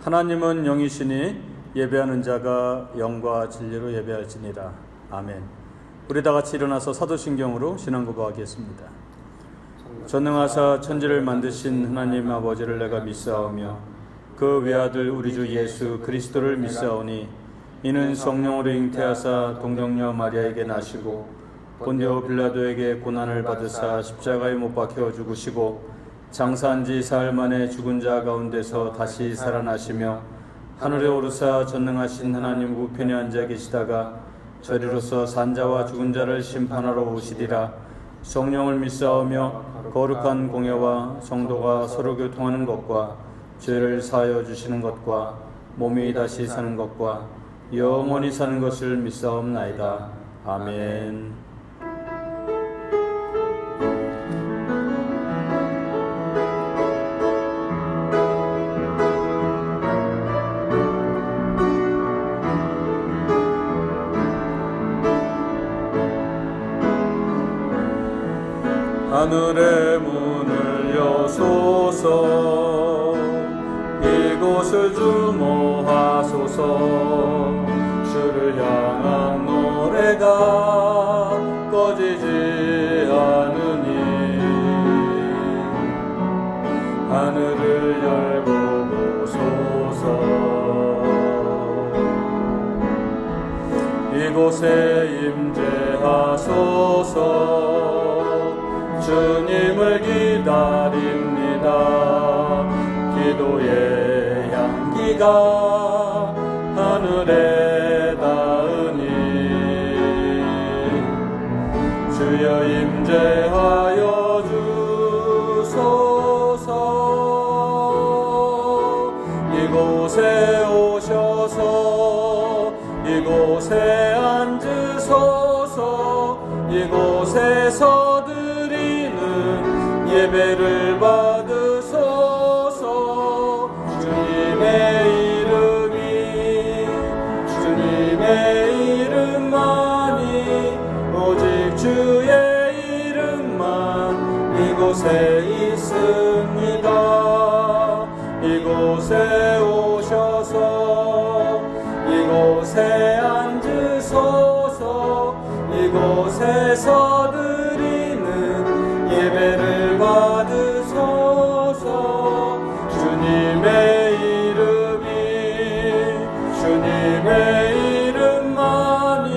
하나님은 영이시니 예배하는 자가 영과 진리로 예배할지니라. 아멘. 우리 다 같이 일어나서 사도신경으로 신앙 고백하겠습니다. 전능하사 천지를 만드신 하나님 아버지를 내가 믿사오며 그 외아들 우리 주 예수 그리스도를 믿사오니 이는 성령으로 잉태하사 동정녀 마리아에게 나시고 본디오 빌라도에게 고난을 받으사 십자가에 못 박혀 죽으시고 장사한 지 사흘 만에 죽은 자 가운데서 다시 살아나시며 하늘에 오르사 전능하신 하나님 우편에 앉아 계시다가 저리로서 산자와 죽은 자를 심판하러 오시리라. 성령을 믿사오며 거룩한 공예와 성도가 서로 교통하는 것과 죄를 사하여 주시는 것과 몸이 다시 사는 것과 영원히 사는 것을 믿사옵나이다. 아멘. 하늘의 문을 여소서 이곳을 주모하소서 주를 향한 노래가 꺼지지 않으니 하늘을 열고 보소서 이곳에 임재하소서 주님을 기다립니다. 기도의 향기가 하늘에 닿으니 주여 임재하여 주소서. 이곳에 오셔서 이곳에 앉으소서. 이곳에서 예배를 받으소서. 주님의 이름만이 오직 주의 이름만 이곳에 있습니다. 이곳에 오셔서 이곳에 앉으소서. 이곳에서 드리는 예배를 받으소서. 주님의 이름만이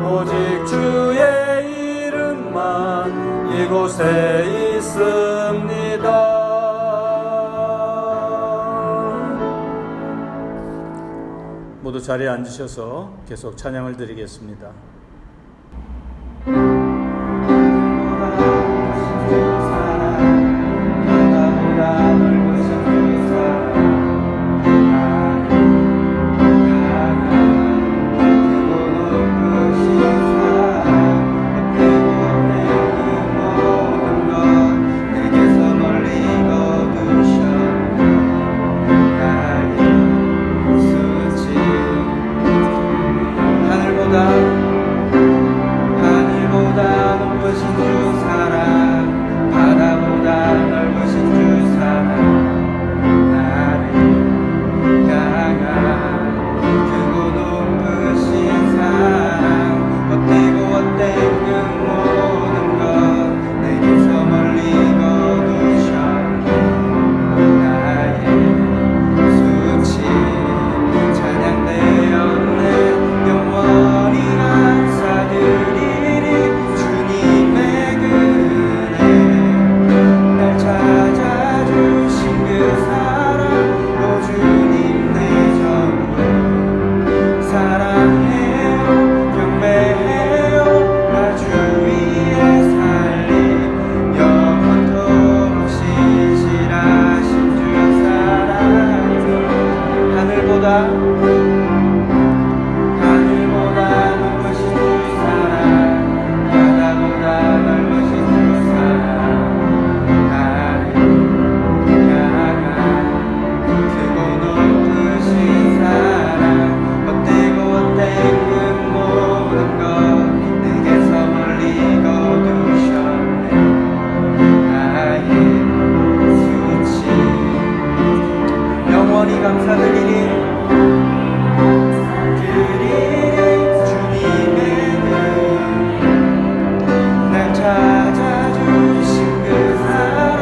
오직 주의 이름만 이곳에 있습니다. 모두 자리에 앉으셔서 계속 찬양을 드리겠습니다. 하늘보다 영원히 감사드리리. 주님의 날 찾아주신 그 사랑,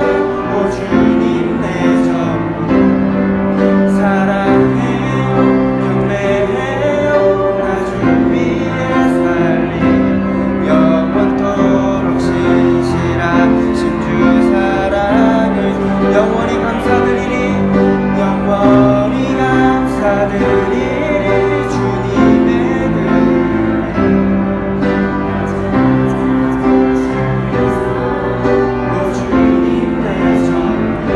오 주님 내 전부 사랑해요, 경배해요. 나 주 위에 살리 영원토록 신실하신 주 사랑을 영원히 감사드리리. 영원히 감사드리리. 주님의 오 주님 내 전부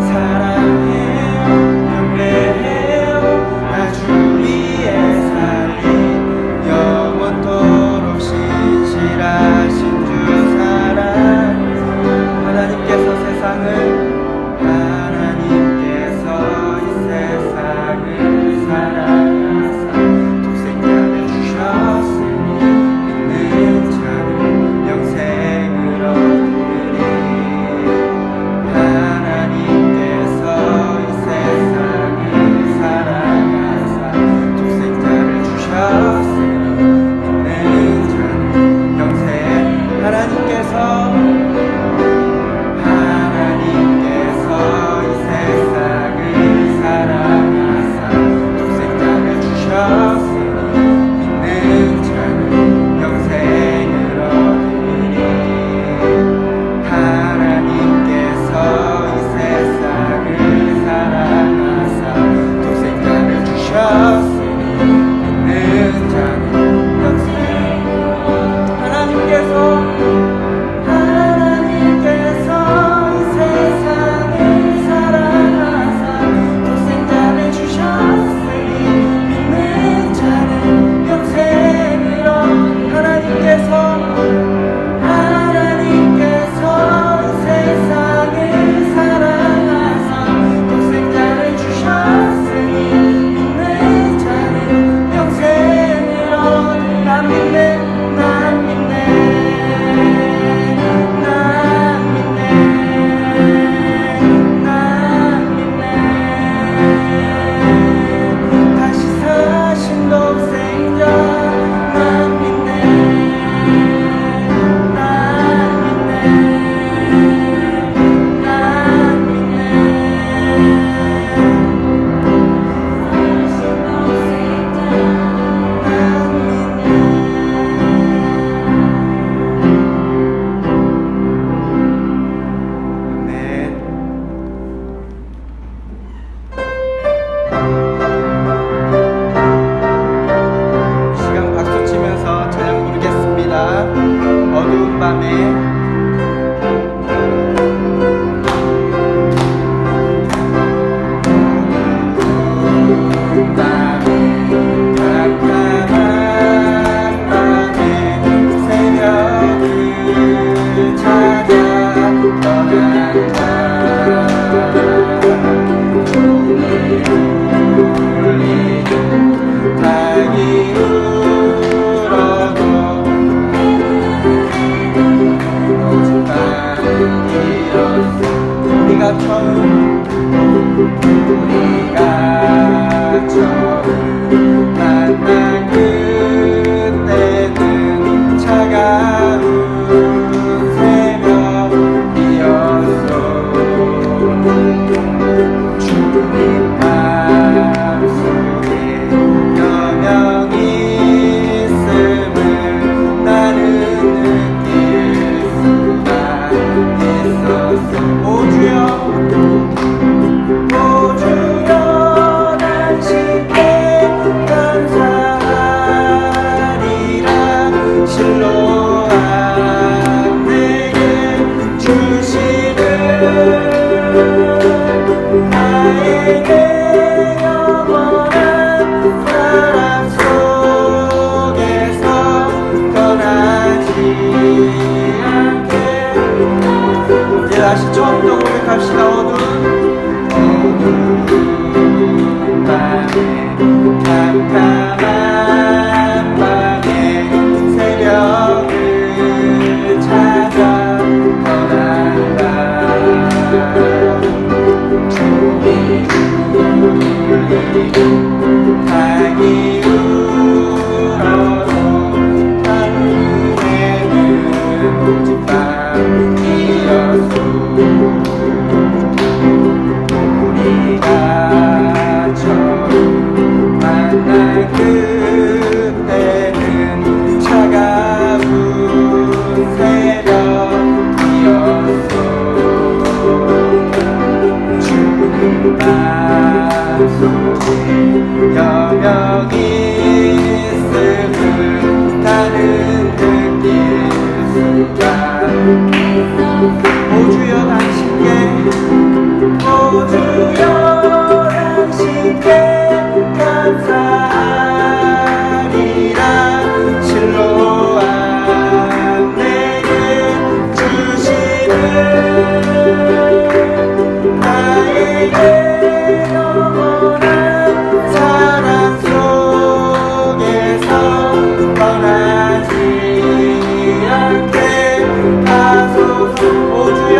사랑해요, 경배해요. 나 주 위에 살리 영원토록 신실하신 주 사랑. 하나님께서 세상을 이 세상을 사랑하사 독생자를 주셨으니 믿는 자는 영생을 얻으리. 하나님께서 이 세상을 사랑하사 독생자를 주셨으니 믿는 자는 영생. 하나님께서 이 세상을 사랑하사 독생자를 주셨으니 믿는 자는 영생을 얻으리. 하나님께서 이 세상을 사랑하사 독생자를 주셨으니 믿는 자는 영생. 하나님께서 이 세상을 사랑하사 독생자를 주셨으니 믿는 자는 영생을 얻으리. 하나님께서 이 세상을 사랑하사 독생자를 주셨으니 믿는 자는 영생을 얻으리. 난 믿네, 난 믿네, 난 믿네, 난 믿네. 다시 사신 독생자 난 믿네, 난 믿네, 난 믿네. 아멘. 시간 박수 치면서 찬양 부르겠습니다. 어두운 밤에 깜깜한 밤에 새벽을 찾아 떠난다. 종이 울리고 닭이 울어도 어젯밤 일었어. 우리가 처음 만난 그때는 차가운 새벽이었어. 주님 마음속에 여명이 있음을 나는 느낄 수가 있었어. 오 주여, 오 주여, 난 쉽게 감사하리라. 실로암 내게 주시는 나에게 영원한 사랑 속에서 떠나지 않게. 이제 다시 처음부터 고백합시다. 어두운 밤에 깜깜한 밤에 새벽을 찾아 떠난다. 종이 마음속에 여명이 있음을 나는 느낄 수가 오 주여 당신께 오 주여 당신께 감사하리라 실로암 내게 주시는 나에게 영원한 사랑 속에서 떠나지 않게 하소서 오 주여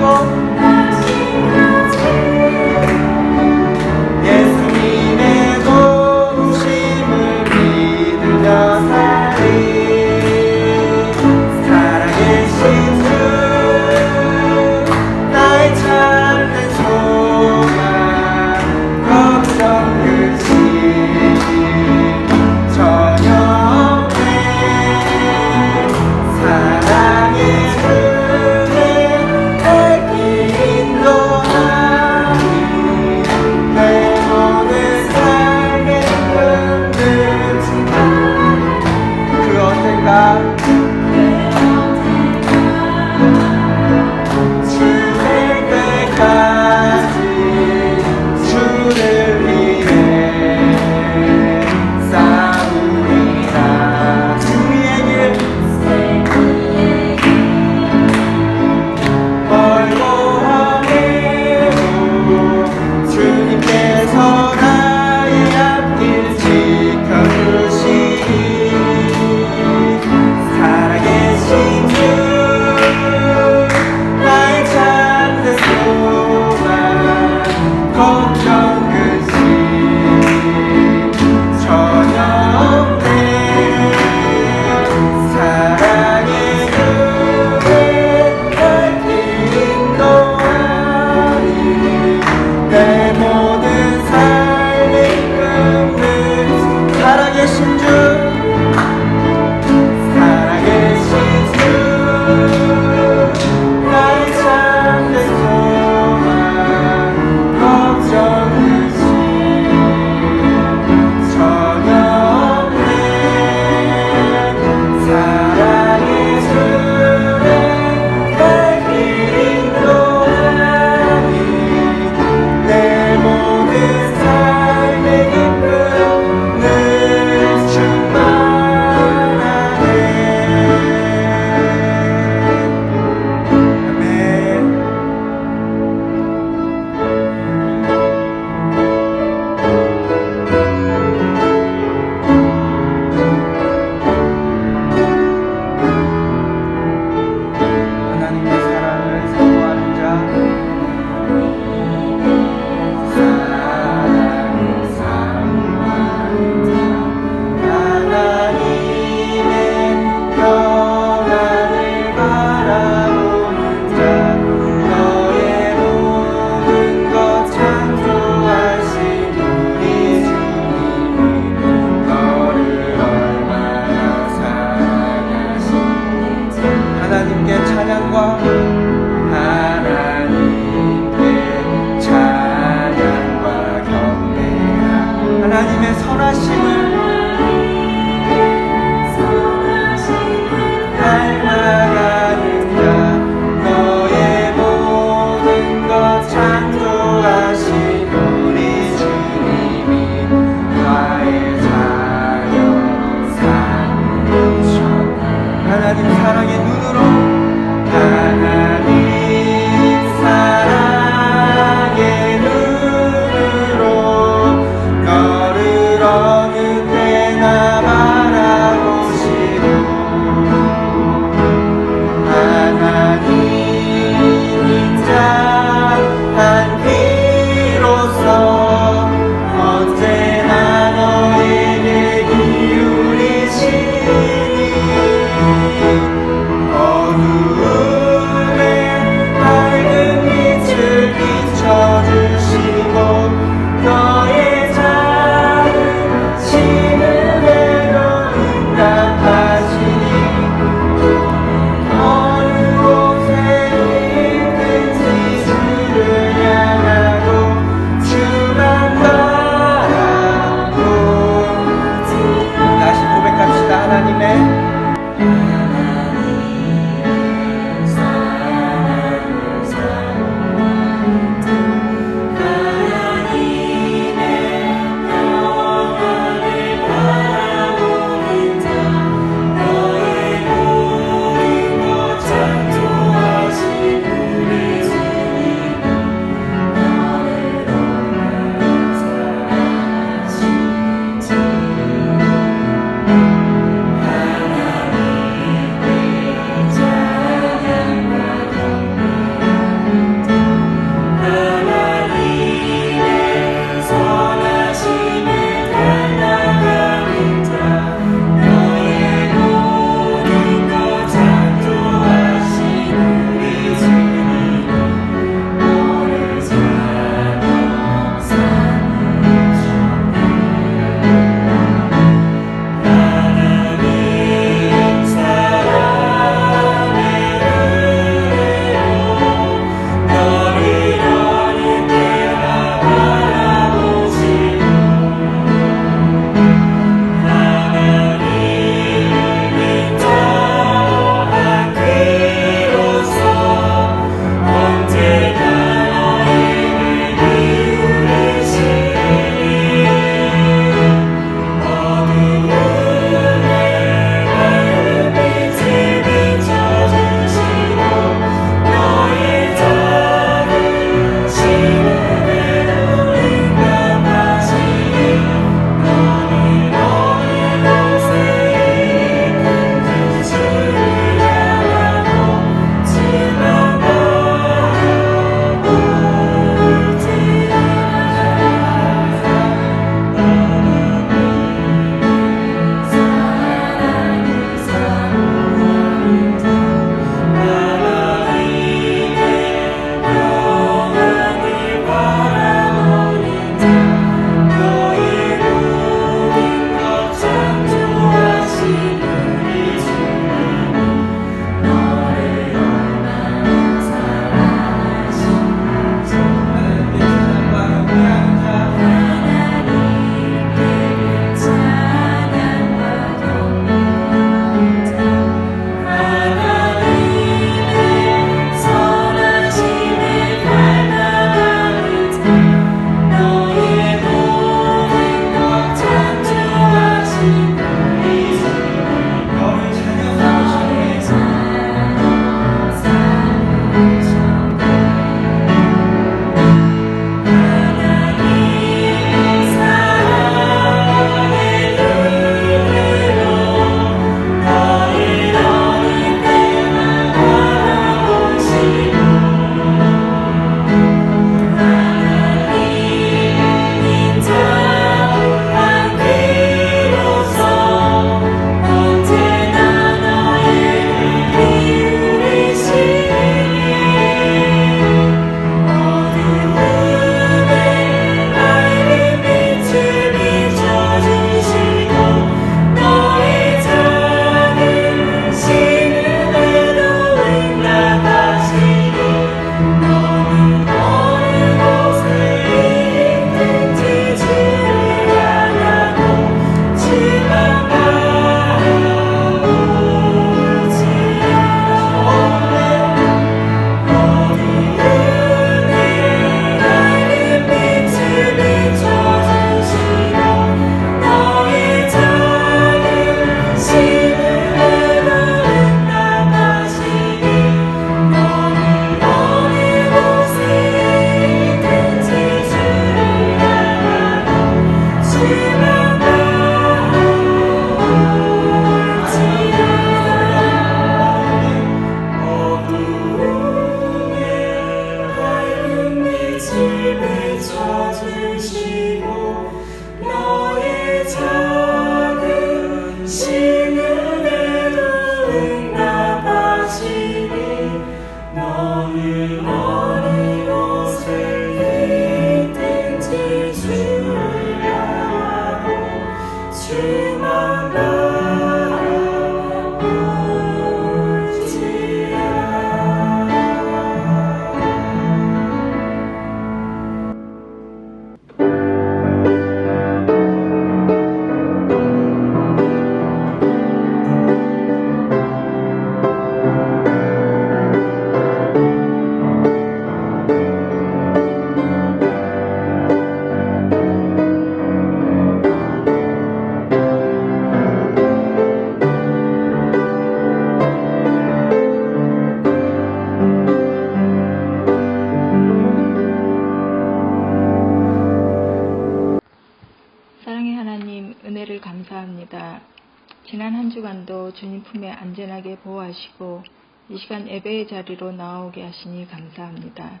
오늘도 주님 품에 안전하게 보호하시고 이 시간 예배의 자리로 나오게 하시니 감사합니다.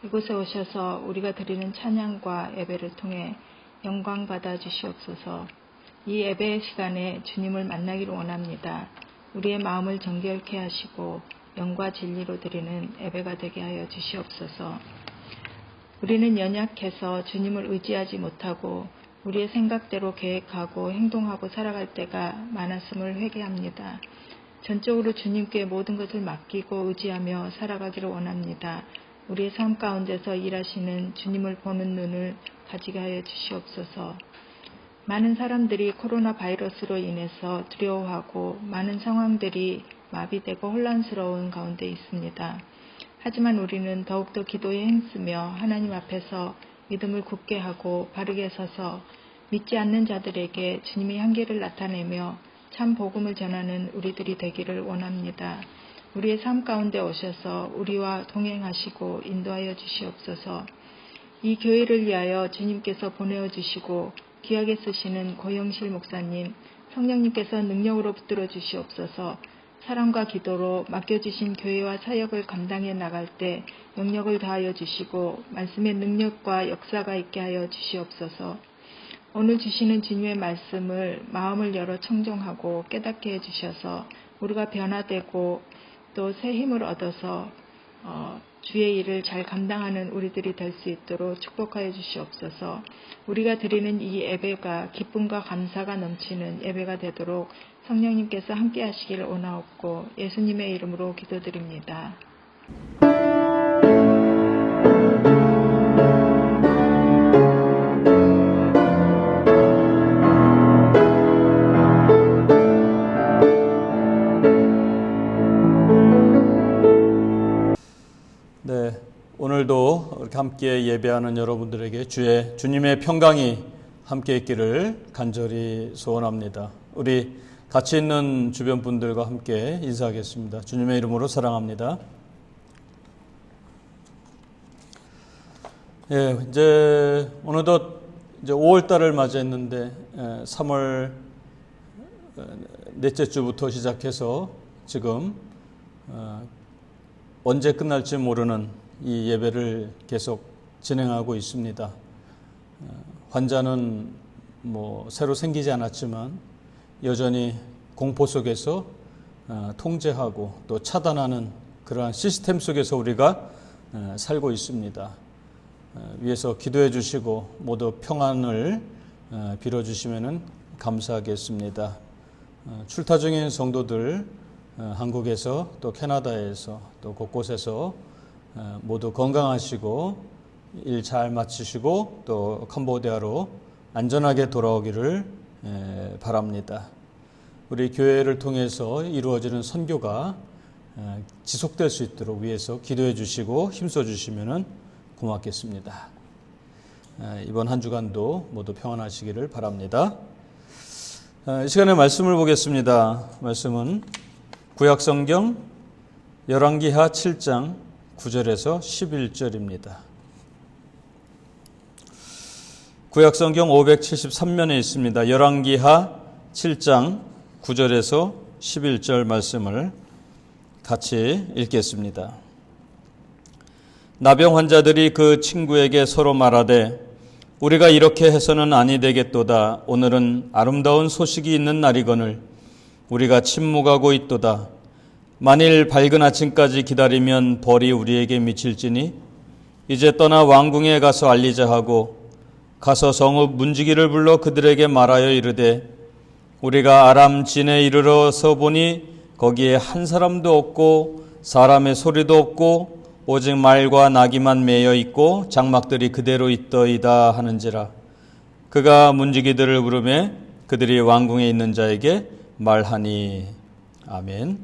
이곳에 오셔서 우리가 드리는 찬양과 예배를 통해 영광 받아 주시옵소서. 이 예배의 시간에 주님을 만나기를 원합니다. 우리의 마음을 정결케 하시고 영과 진리로 드리는 예배가 되게 하여 주시옵소서. 우리는 연약해서 주님을 의지하지 못하고 우리의 생각대로 계획하고 행동하고 살아갈 때가 많았음을 회개합니다. 전적으로 주님께 모든 것을 맡기고 의지하며 살아가기를 원합니다. 우리의 삶 가운데서 일하시는 주님을 보는 눈을 가지게 하여 주시옵소서. 많은 사람들이 코로나 바이러스로 인해서 두려워하고 많은 상황들이 마비되고 혼란스러운 가운데 있습니다. 하지만 우리는 더욱더 기도에 힘쓰며 하나님 앞에서 믿음을 굳게 하고 바르게 서서 믿지 않는 자들에게 주님의 향기를 나타내며 참 복음을 전하는 우리들이 되기를 원합니다. 우리의 삶 가운데 오셔서 우리와 동행하시고 인도하여 주시옵소서. 이 교회를 위하여 주님께서 보내어 주시고 귀하게 쓰시는 고영실 목사님, 성령님께서 능력으로 붙들어 주시옵소서. 사랑과 기도로 맡겨주신 교회와 사역을 감당해 나갈 때 영역을 다하여 주시고 말씀의 능력과 역사가 있게 하여 주시옵소서. 오늘 주시는 주님의 말씀을 마음을 열어 청종하고 깨닫게 해주셔서 우리가 변화되고 또 새 힘을 얻어서 주의 일을 잘 감당하는 우리들이 될 수 있도록 축복하여 주시옵소서. 우리가 드리는 이 예배가 기쁨과 감사가 넘치는 예배가 되도록 성령님께서 함께 하시기를 원하옵고 예수님의 이름으로 기도드립니다. 네, 오늘도 이렇게 함께 예배하는 여러분들에게 주님의 평강이 함께 있기를 간절히 소원합니다. 우리 같이 있는 주변 분들과 함께 인사하겠습니다. 주님의 이름으로 사랑합니다. 예, 이제 어느덧 이제 5월 달을 맞이했는데 3월 넷째 주부터 시작해서 지금 언제 끝날지 모르는 이 예배를 계속 진행하고 있습니다. 환자는 새로 생기지 않았지만 여전히 공포 속에서 통제하고 또 차단하는 그러한 시스템 속에서 우리가 살고 있습니다. 위에서 기도해 주시고 모두 평안을 빌어주시면 감사하겠습니다. 출타 중인 성도들 한국에서 또 캐나다에서 또 곳곳에서 모두 건강하시고 일 잘 마치시고 또 캄보디아로 안전하게 돌아오기를 바랍니다. 우리 교회를 통해서 이루어지는 선교가 지속될 수 있도록 위해서 기도해 주시고 힘써 주시면 고맙겠습니다. 이번 한 주간도 모두 평안하시기를 바랍니다. 이 시간에 말씀을 보겠습니다. 말씀은 구약성경 열왕기하 7장 9절에서 11절입니다. 구약성경 573면에 있습니다. 열왕기하 7장 9절에서 11절 말씀을 같이 읽겠습니다. 나병 환자들이 그 친구에게 서로 말하되 우리가 이렇게 해서는 아니 되겠도다. 오늘은 아름다운 소식이 있는 날이거늘 우리가 침묵하고 있도다. 만일 밝은 아침까지 기다리면 벌이 우리에게 미칠지니 이제 떠나 왕궁에 가서 알리자 하고 가서 성읍 문지기를 불러 그들에게 말하여 이르되 우리가 아람 진에 이르러서 보니 거기에 한 사람도 없고 사람의 소리도 없고 오직 말과 나귀만 매여 있고 장막들이 그대로 있더이다 하는지라. 그가 문지기들을 부르매 그들이 왕궁에 있는 자에게 말하니. 아멘.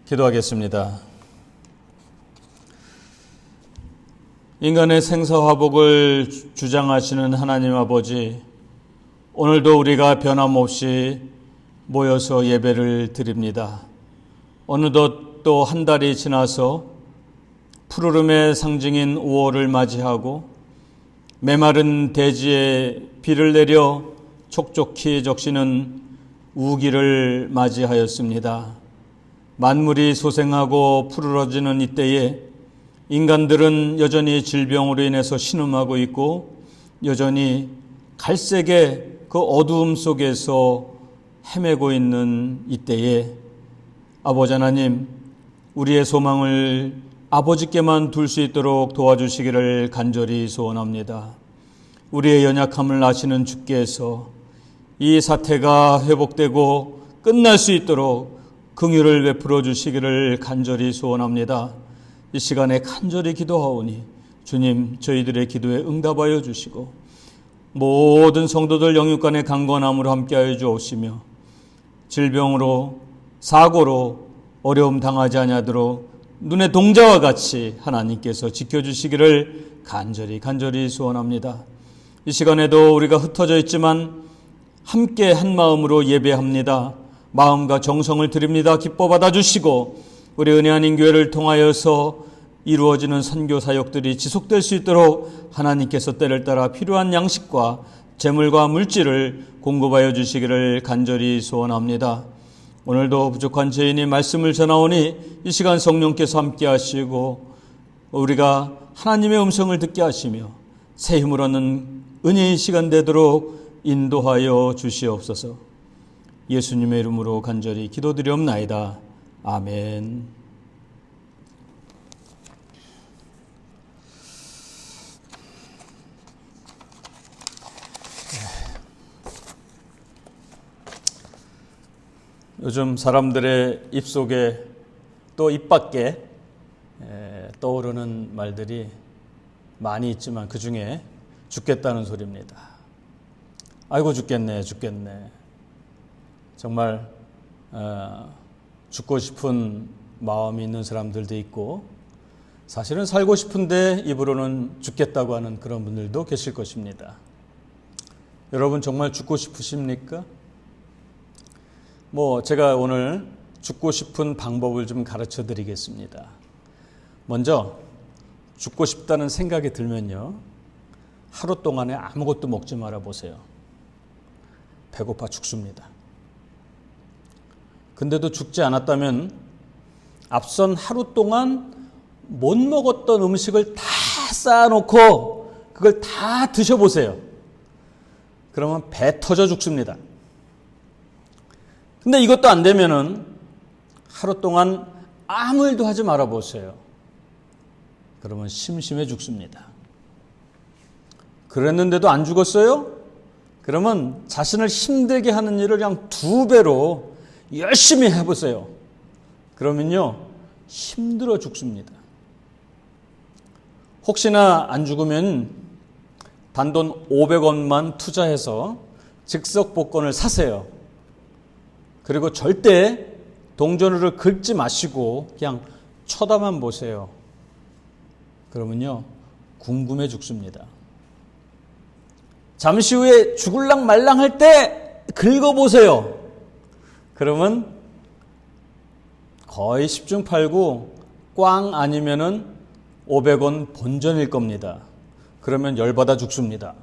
기도하겠습니다. 인간의 생사화복을 주장하시는 하나님 아버지, 오늘도 우리가 변함없이 모여서 예배를 드립니다. 어느덧 또 한 달이 지나서 푸르름의 상징인 5월을 맞이하고 메마른 대지에 비를 내려 촉촉히 적시는 우기를 맞이하였습니다. 만물이 소생하고 푸르러지는 이때에 인간들은 여전히 질병으로 인해서 신음하고 있고 여전히 갈색의 그 어두움 속에서 헤매고 있는 이때에 아버지 하나님, 우리의 소망을 아버지께만 둘 수 있도록 도와주시기를 간절히 소원합니다. 우리의 연약함을 아시는 주께서 이 사태가 회복되고 끝날 수 있도록 긍휼을 베풀어 주시기를 간절히 소원합니다. 이 시간에 간절히 기도하오니 주님, 저희들의 기도에 응답하여 주시고 모든 성도들 영육간의 강건함으로 함께하여 주옵시며 질병으로 사고로 어려움 당하지 아니하도록 눈의 동자와 같이 하나님께서 지켜주시기를 간절히 소원합니다. 이 시간에도 우리가 흩어져 있지만 함께 한 마음으로 예배합니다. 마음과 정성을 드립니다. 기뻐 받아주시고 우리 은혜하는 교회를 통하여서 이루어지는 선교 사역들이 지속될 수 있도록 하나님께서 때를 따라 필요한 양식과 재물과 물질을 공급하여 주시기를 간절히 소원합니다. 오늘도 부족한 죄인이 말씀을 전하오니 이 시간 성령께서 함께 하시고 우리가 하나님의 음성을 듣게 하시며 새 힘을 얻는 은혜의 시간 되도록 인도하여 주시옵소서. 예수님의 이름으로 간절히 기도드리옵나이다. 아멘. 요즘 사람들의 입속에 또 입밖에 떠오르는 말들이 많이 있지만 그 중에 죽겠다는 소리입니다. 아이고 죽겠네. 정말 죽고 싶은 마음이 있는 사람들도 있고 사실은 살고 싶은데 입으로는 죽겠다고 하는 그런 분들도 계실 것입니다. 여러분 정말 죽고 싶으십니까? 제가 오늘 죽고 싶은 방법을 좀 가르쳐 드리겠습니다. 먼저 죽고 싶다는 생각이 들면요, 하루 동안에 아무것도 먹지 말아 보세요. 배고파 죽습니다. 근데도 죽지 않았다면 앞선 하루 동안 못 먹었던 음식을 다 쌓아놓고 그걸 다 드셔보세요. 그러면 배 터져 죽습니다. 근데 이것도 안 되면은 하루 동안 아무 일도 하지 말아 보세요. 그러면 심심해 죽습니다. 그랬는데도 안 죽었어요? 그러면 자신을 힘들게 하는 일을 그냥 2배로 열심히 해보세요. 그러면요, 힘들어 죽습니다. 혹시나 안 죽으면 단돈 500원만 투자해서 즉석 복권을 사세요. 그리고 절대 동전을 긁지 마시고 그냥 쳐다만 보세요. 그러면요, 궁금해 죽습니다. 잠시 후에 죽을랑 말랑 할 때 긁어보세요. 그러면 거의 10중 8구 꽝 아니면은 500원 본전일 겁니다. 그러면 열받아 죽습니다.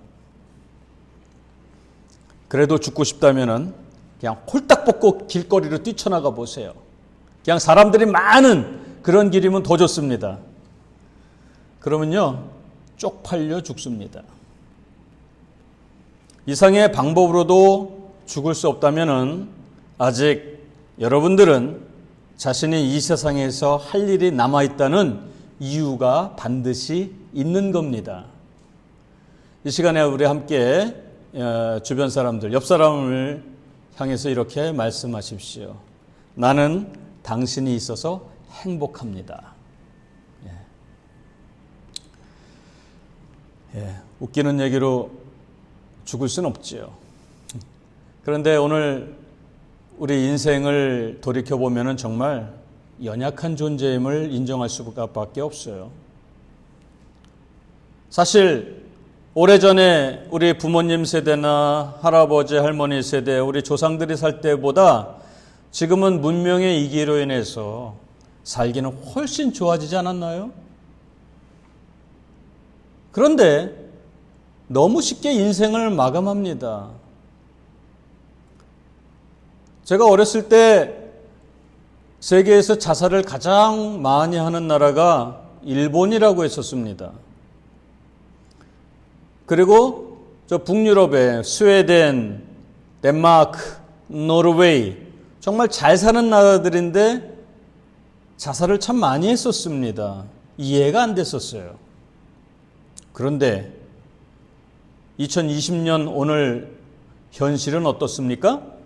그래도 죽고 싶다면은 그냥 홀딱 벗고 길거리로 뛰쳐나가 보세요. 그냥 사람들이 많은 그런 길이면 더 좋습니다. 그러면요, 쪽팔려 죽습니다. 이상의 방법으로도 죽을 수 없다면은 아직 여러분들은 자신이 이 세상에서 할 일이 남아있다는 이유가 반드시 있는 겁니다. 이 시간에 우리 함께 주변 사람들, 옆 사람을 향해서 이렇게 말씀하십시오. 나는 당신이 있어서 행복합니다. 웃기는 얘기로 죽을 수는 없지요. 그런데 오늘 우리 인생을 돌이켜보면 정말 연약한 존재임을 인정할 수밖에 없어요. 사실 오래전에 우리 부모님 세대나 할아버지, 할머니 세대, 우리 조상들이 살 때보다 지금은 문명의 이기로 인해서 살기는 훨씬 좋아지지 않았나요? 그런데 너무 쉽게 인생을 마감합니다. 제가 어렸을 때 세계에서 자살을 가장 많이 하는 나라가 일본이라고 했었습니다. 그리고 저 북유럽의 스웨덴, 덴마크, 노르웨이 정말 잘 사는 나라들인데 자살을 참 많이 했었습니다. 이해가 안 됐었어요. 그런데 2020년 오늘 현실은 어떻습니까?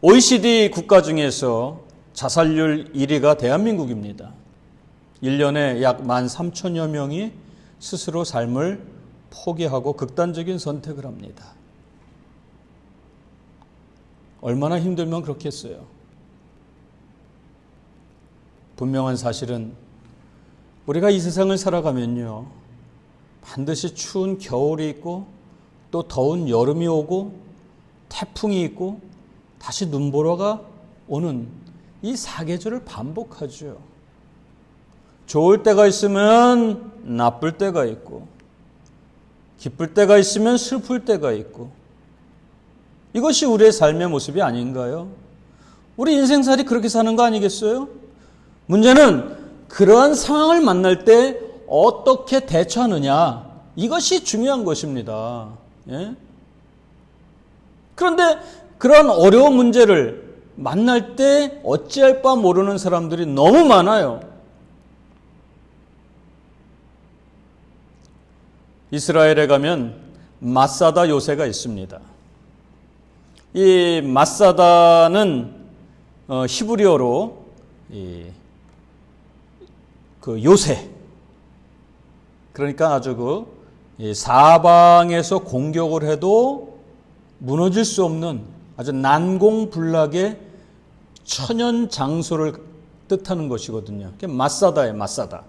OECD 국가 중에서 자살률 1위가 대한민국입니다. 1년에 약 13,000여 명이 스스로 삶을 포기하고 극단적인 선택을 합니다. 얼마나 힘들면 그렇게 했어요. 분명한 사실은 우리가 이 세상을 살아가면요, 반드시 추운 겨울이 있고 또 더운 여름이 오고 태풍이 있고 다시 눈보라가 오는 이 사계절을 반복하죠. 좋을 때가 있으면 나쁠 때가 있고 기쁠 때가 있으면 슬플 때가 있고, 이것이 우리의 삶의 모습이 아닌가요? 우리 인생살이 그렇게 사는 거 아니겠어요? 문제는 그러한 상황을 만날 때 어떻게 대처하느냐, 이것이 중요한 것입니다. 예? 그런데 그런 어려운 문제를 만날 때 어찌할 바 모르는 사람들이 너무 많아요. 이스라엘에 가면 마사다 요새가 있습니다. 이 마사다는 히브리어로 그 요새, 그러니까 아주 사방에서 공격을 해도 무너질 수 없는 아주 난공불락의 천연 장소를 뜻하는 것이거든요. 그게 마사다예요, 마사다.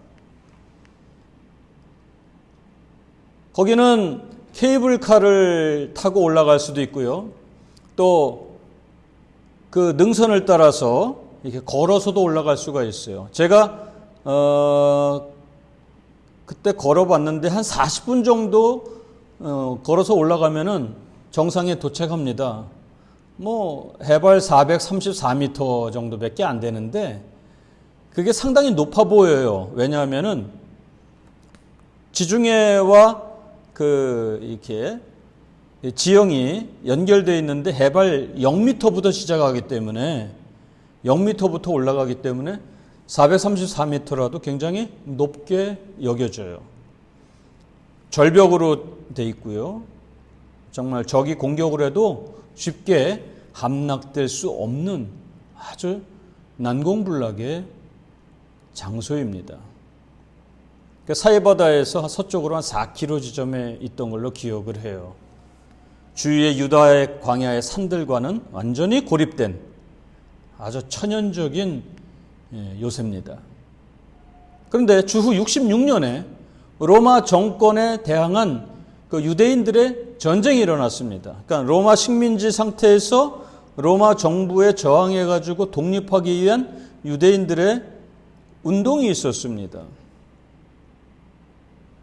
거기는 케이블카를 타고 올라갈 수도 있고요. 또 그 능선을 따라서 이렇게 걸어서도 올라갈 수가 있어요. 제가 그때 걸어봤는데 한 40분 정도 걸어서 올라가면은 정상에 도착합니다. 뭐 해발 434m 정도밖에 안 되는데 그게 상당히 높아 보여요. 왜냐하면은 지중해와 이렇게 지형이 연결되어 있는데 해발 0m부터 시작하기 때문에 0m부터 올라가기 때문에 434m라도 굉장히 높게 여겨져요. 절벽으로 돼 있고요. 정말 적이 공격을 해도 쉽게 함락될 수 없는 아주 난공불락의 장소입니다. 사해바다에서 서쪽으로 한 4km 지점에 있던 걸로 기억을 해요. 주위의 유다의 광야의 산들과는 완전히 고립된 아주 천연적인 요새입니다. 그런데 주후 66년에 로마 정권에 대항한 그 유대인들의 전쟁이 일어났습니다. 그러니까 로마 식민지 상태에서 로마 정부에 저항해가지고 독립하기 위한 유대인들의 운동이 있었습니다.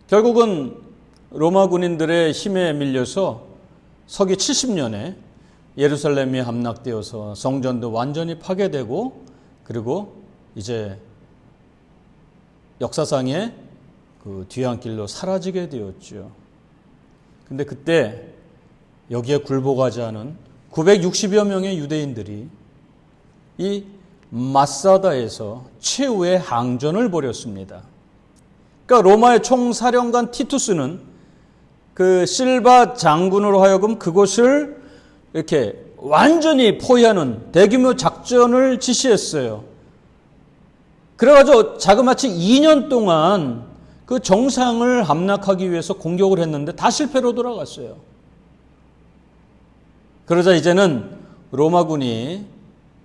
결국은 로마 군인들의 힘에 밀려서 서기 70년에 예루살렘이 함락되어서 성전도 완전히 파괴되고, 그리고 이제 역사상의 그 뒤안길로 사라지게 되었죠. 근데 그때 여기에 굴복하지 않은 960여 명의 유대인들이 이 마사다에서 최후의 항전을 벌였습니다. 그러니까 로마의 총사령관 티투스는 그 실바 장군으로 하여금 그곳을 이렇게 완전히 포위하는 대규모 작전을 지시했어요. 그래가지고 자그마치 2년 동안 그 정상을 함락하기 위해서 공격을 했는데 다 실패로 돌아갔어요. 그러자 이제는 로마군이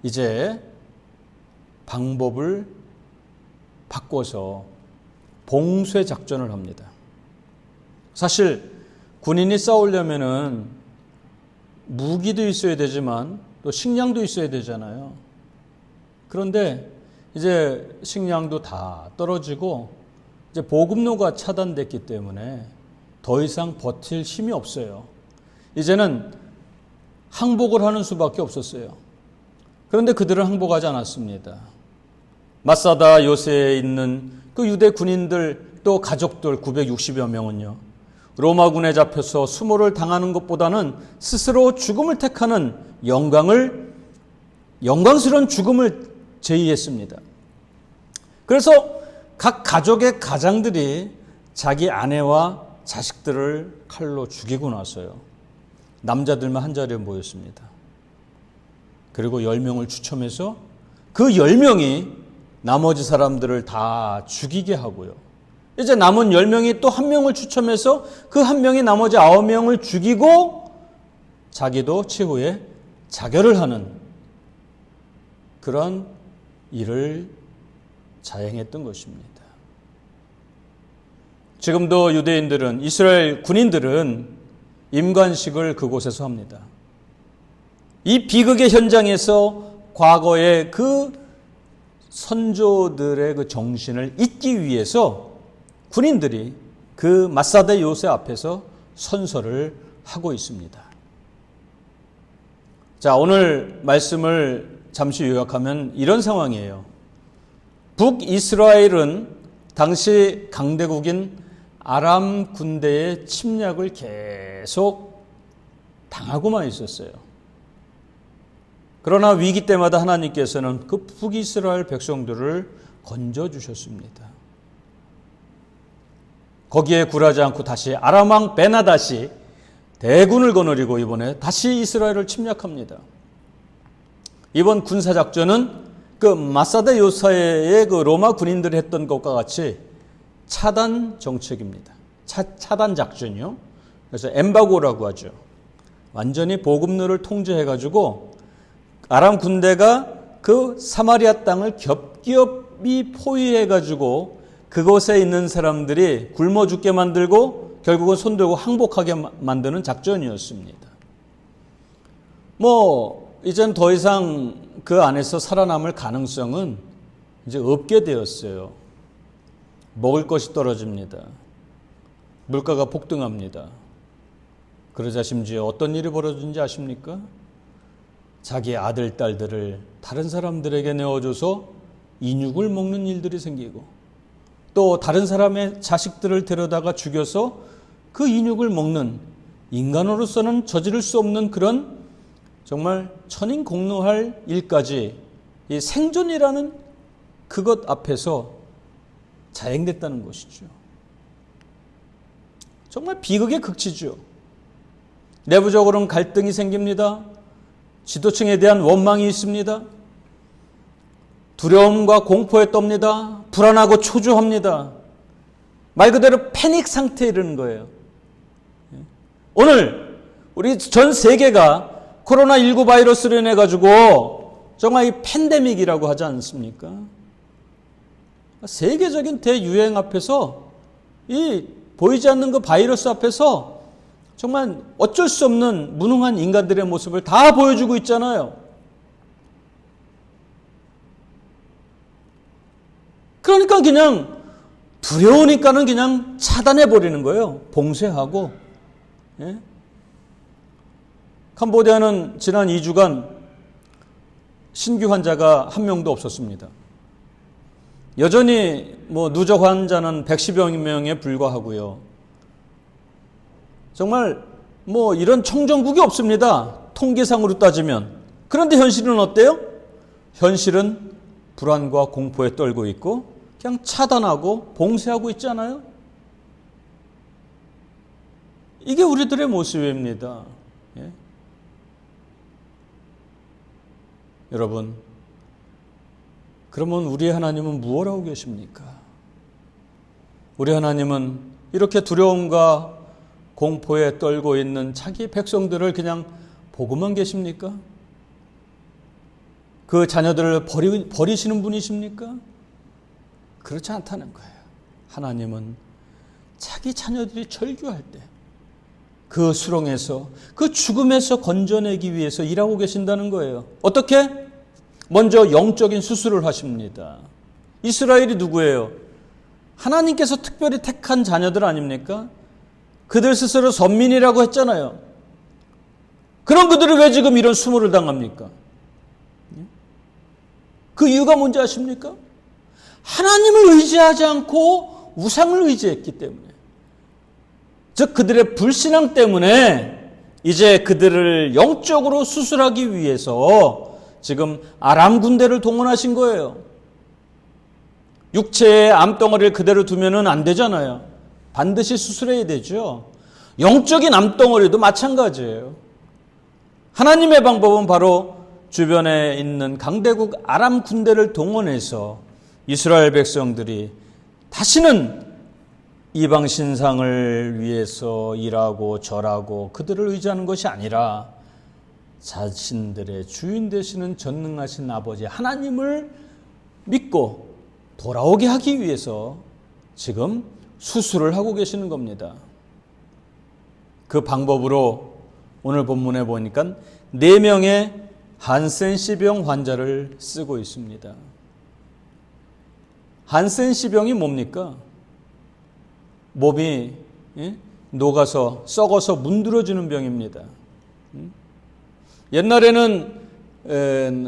이제 방법을 바꿔서 봉쇄 작전을 합니다. 사실 군인이 싸우려면은 무기도 있어야 되지만 또 식량도 있어야 되잖아요. 그런데 이제 식량도 다 떨어지고 이제 보급로가 차단됐기 때문에 더 이상 버틸 힘이 없어요. 이제는 항복을 하는 수밖에 없었어요. 그런데 그들은 항복하지 않았습니다. 마사다 요새에 있는 그 유대 군인들 또 가족들 960여 명은요, 로마군에 잡혀서 수모를 당하는 것보다는 스스로 죽음을 택하는 영광스러운 죽음을 제의했습니다. 그래서 각 가족의 가장들이 자기 아내와 자식들을 칼로 죽이고 나서요, 남자들만 한 자리에 모였습니다. 그리고 10명을 추첨해서 그 10명이 나머지 사람들을 다 죽이게 하고요, 이제 남은 10명이 또 한 명을 추첨해서 그 한 명이 나머지 9명을 죽이고 자기도 최후에 자결을 하는 그런 일을 자행했던 것입니다. 지금도 유대인들은, 이스라엘 군인들은 임관식을 그곳에서 합니다. 이 비극의 현장에서 과거의 그 선조들의 그 정신을 잊기 위해서 군인들이 그 마사다 요새 앞에서 선서를 하고 있습니다. 자, 오늘 말씀을 잠시 요약하면 이런 상황이에요. 북이스라엘은 당시 강대국인 아람 군대의 침략을 계속 당하고만 있었어요. 그러나 위기 때마다 하나님께서는 그 북이스라엘 백성들을 건져주셨습니다. 거기에 굴하지 않고 다시 아람 왕 베나닷이 대군을 거느리고 이번에 다시 이스라엘을 침략합니다. 이번 군사작전은 그 마사다 요새의 그 로마 군인들이 했던 것과 같이 차단 정책입니다. 차단 작전이요. 그래서 엠바고라고 하죠. 완전히 보급로를 통제해가지고 아람 군대가 그 사마리아 땅을 겹겹이 포위해가지고 그곳에 있는 사람들이 굶어 죽게 만들고 결국은 손들고 항복하게 만드는 작전이었습니다. 이젠 더 이상 그 안에서 살아남을 가능성은 이제 없게 되었어요. 먹을 것이 떨어집니다. 물가가 폭등합니다. 그러자 심지어 어떤 일이 벌어진지 아십니까? 자기 아들, 딸들을 다른 사람들에게 내어줘서 인육을 먹는 일들이 생기고, 또 다른 사람의 자식들을 데려다가 죽여서 그 인육을 먹는, 인간으로서는 저지를 수 없는 그런 정말 천인공노할 일까지 이 생존이라는 그것 앞에서 자행됐다는 것이죠. 정말 비극의 극치죠. 내부적으로는 갈등이 생깁니다. 지도층에 대한 원망이 있습니다. 두려움과 공포에 떱니다. 불안하고 초조합니다. 말 그대로 패닉 상태에 이르는 거예요. 오늘 우리 전 세계가 코로나19 바이러스로 인해 가지고 정말 이 팬데믹이라고 하지 않습니까? 세계적인 대유행 앞에서, 이 보이지 않는 그 바이러스 앞에서 정말 어쩔 수 없는 무능한 인간들의 모습을 다 보여주고 있잖아요. 그러니까 그냥 두려우니까는 그냥 차단해버리는 거예요. 봉쇄하고. 예? 캄보디아는 지난 2주간 신규 환자가 한 명도 없었습니다. 여전히 누적 환자는 110여 명에 불과하고요. 정말 이런 청정국이 없습니다. 통계상으로 따지면. 그런데 현실은 어때요? 현실은 불안과 공포에 떨고 있고 그냥 차단하고 봉쇄하고 있잖아요. 이게 우리들의 모습입니다. 예? 여러분, 그러면 우리 하나님은 무엇 하고 계십니까? 우리 하나님은 이렇게 두려움과 공포에 떨고 있는 자기 백성들을 그냥 보고만 계십니까? 그 자녀들을 버리시는 분이십니까? 그렇지 않다는 거예요. 하나님은 자기 자녀들이 절규할 때 그 수렁에서, 그 죽음에서 건져내기 위해서 일하고 계신다는 거예요. 어떻게? 먼저 영적인 수술을 하십니다. 이스라엘이 누구예요? 하나님께서 특별히 택한 자녀들 아닙니까? 그들 스스로 선민이라고 했잖아요. 그런 그들이 왜 지금 이런 수모를 당합니까? 그 이유가 뭔지 아십니까? 하나님을 의지하지 않고 우상을 의지했기 때문에. 즉 그들의 불신앙 때문에 이제 그들을 영적으로 수술하기 위해서 지금 아람 군대를 동원하신 거예요. 육체의 암덩어리를 그대로 두면 안 되잖아요. 반드시 수술해야 되죠. 영적인 암덩어리도 마찬가지예요. 하나님의 방법은 바로 주변에 있는 강대국 아람 군대를 동원해서 이스라엘 백성들이 다시는 이방 신상을 위해서 일하고 절하고 그들을 의지하는 것이 아니라 자신들의 주인 되시는 전능하신 아버지 하나님을 믿고 돌아오게 하기 위해서 지금 수술을 하고 계시는 겁니다. 그 방법으로 오늘 본문에 보니까 4명의 한센시병 환자를 쓰고 있습니다. 한센시병이 뭡니까? 몸이 녹아서 썩어서 문드러지는 병입니다. 옛날에는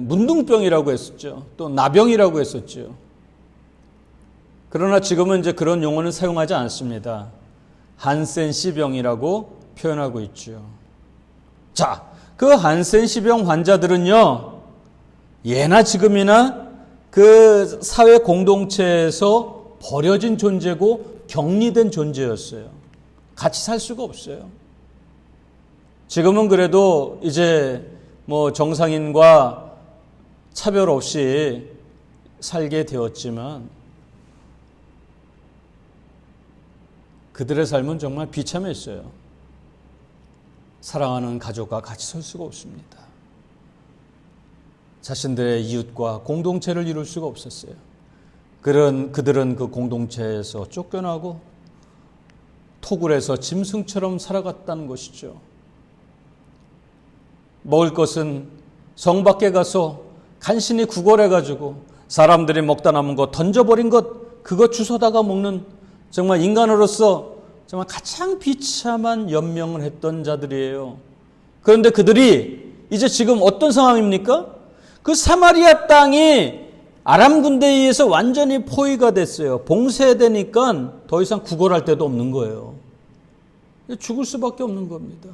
문둥병이라고 했었죠. 또 나병이라고 했었죠. 그러나 지금은 이제 그런 용어는 사용하지 않습니다. 한센시병이라고 표현하고 있죠. 자, 그 한센시병 환자들은요, 예나 지금이나 그 사회 공동체에서 버려진 존재고 격리된 존재였어요. 같이 살 수가 없어요. 지금은 그래도 이제 뭐 정상인과 차별 없이 살게 되었지만 그들의 삶은 정말 비참했어요. 사랑하는 가족과 같이 설 수가 없습니다. 자신들의 이웃과 공동체를 이룰 수가 없었어요. 그들은 그 공동체에서 쫓겨나고 토굴에서 짐승처럼 살아갔다는 것이죠. 먹을 것은 성 밖에 가서 간신히 구걸해가지고 사람들이 먹다 남은 것, 던져버린 것, 그거 주워다가 먹는 정말 인간으로서 정말 가장 비참한 연명을 했던 자들이에요. 그런데 그들이 이제 지금 어떤 상황입니까? 그 사마리아 땅이 아람 군대에 의해서 완전히 포위가 됐어요. 봉쇄되니까 더 이상 구걸할 데도 없는 거예요. 죽을 수밖에 없는 겁니다.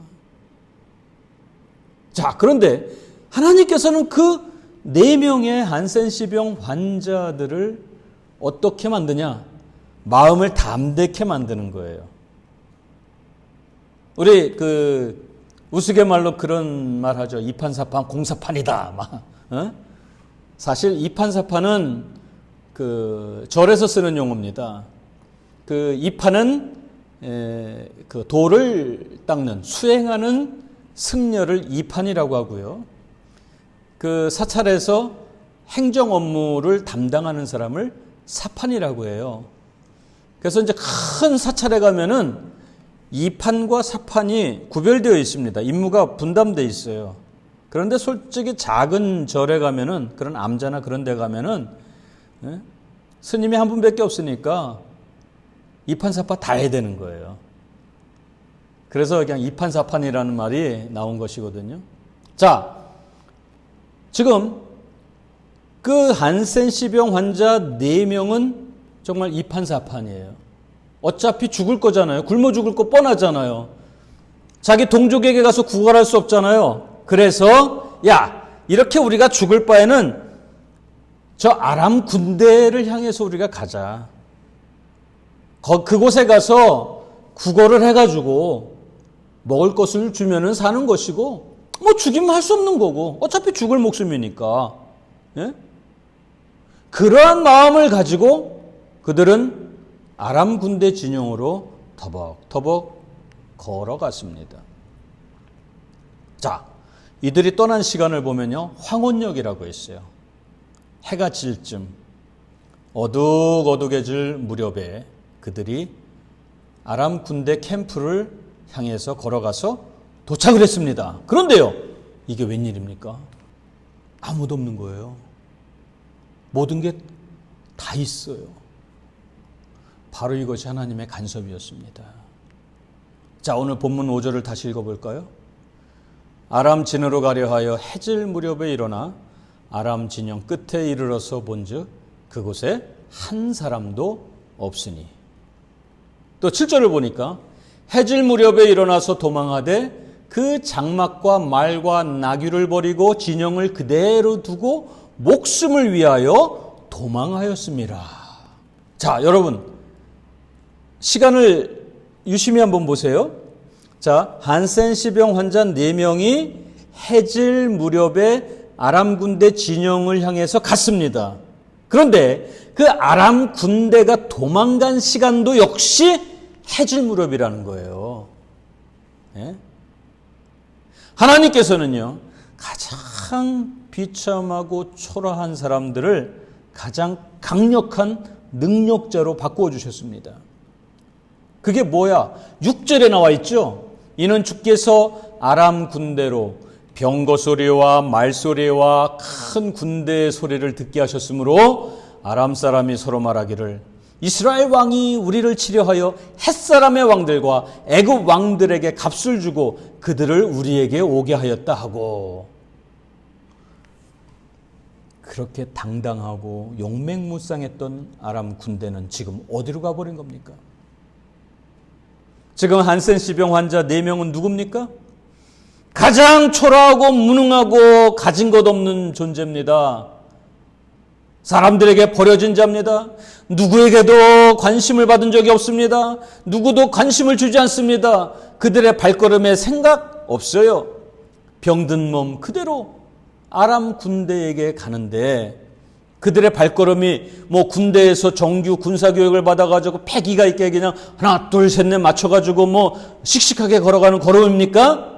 자, 그런데 하나님께서는 그 4명의 한센시병 환자들을 어떻게 만드냐? 마음을 담대케 만드는 거예요. 우리 우스갯말로 그런 말 하죠. 이판사판 공사판이다. 사실 이판사판은 절에서 쓰는 용어입니다. 이판은 돌을 닦는 수행하는 승려를 이판이라고 하고요. 사찰에서 행정 업무를 담당하는 사람을 사판이라고 해요. 그래서 이제 큰 사찰에 가면은 이판과 사판이 구별되어 있습니다. 임무가 분담되어 있어요. 그런데 솔직히 작은 절에 가면은, 그런 암자나 그런 데 가면은 스님이 한 분밖에 없으니까 이판사판 다 해야 되는 거예요. 그래서 그냥 이판사판이라는 말이 나온 것이거든요. 자, 지금 그 한센시병 환자 4명은 정말 이판사판이에요. 어차피 죽을 거잖아요. 굶어 죽을 거 뻔하잖아요. 자기 동족에게 가서 구걸할 수 없잖아요. 그래서 이렇게 우리가 죽을 바에는 저 아람 군대를 향해서 우리가 가자. 그곳에 가서 구걸을 해가지고 먹을 것을 주면은 사는 것이고 뭐 죽이면 할 수 없는 거고 어차피 죽을 목숨이니까. 예? 그러한 마음을 가지고 그들은 아람 군대 진영으로 터벅터벅 걸어갔습니다. 자, 이들이 떠난 시간을 보면요, 황혼역이라고 있어요. 해가 질 쯤 어둑어둑해질 무렵에 그들이 아람 군대 캠프를 향해서 걸어가서 도착을 했습니다. 그런데요, 이게 웬일입니까? 아무도 없는 거예요. 모든 게 다 있어요. 바로 이것이 하나님의 간섭이었습니다. 자, 오늘 본문 5절을 다시 읽어볼까요? 아람 진으로 가려 하여 해질 무렵에 일어나 아람 진영 끝에 이르러서 본즉 그곳에 한 사람도 없으니. 또 7절을 보니까 해질 무렵에 일어나서 도망하되 그 장막과 말과 나귀를 버리고 진영을 그대로 두고 목숨을 위하여 도망하였습니다. 자, 여러분 시간을 유심히 한번 보세요. 자, 한센시병 환자 4명이 해질 무렵에 아람 군대 진영을 향해서 갔습니다. 그런데 그 아람 군대가 도망간 시간도 역시 해질 무렵이라는 거예요. 예? 하나님께서는요, 가장 비참하고 초라한 사람들을 가장 강력한 능력자로 바꾸어 주셨습니다. 그게 뭐야? 6절에 나와 있죠. 이는 주께서 아람 군대로 병거 소리와 말소리와 큰 군대의 소리를 듣게 하셨으므로 아람 사람이 서로 말하기를 이스라엘 왕이 우리를 치려하여 햇사람의 왕들과 애굽 왕들에게 값을 주고 그들을 우리에게 오게 하였다 하고. 그렇게 당당하고 용맹무쌍했던 아람 군대는 지금 어디로 가버린 겁니까? 지금 한센시병 환자 4명은 누굽니까? 가장 초라하고 무능하고 가진 것 없는 존재입니다. 사람들에게 버려진 자입니다. 누구에게도 관심을 받은 적이 없습니다. 누구도 관심을 주지 않습니다. 그들의 발걸음에 생각 없어요. 병든 몸 그대로 아람 군대에게 가는데 그들의 발걸음이 뭐 군대에서 정규 군사교육을 받아가지고 패기가 있게 그냥 하나 둘 셋 넷 맞춰가지고 뭐 씩씩하게 걸어가는 걸음입니까?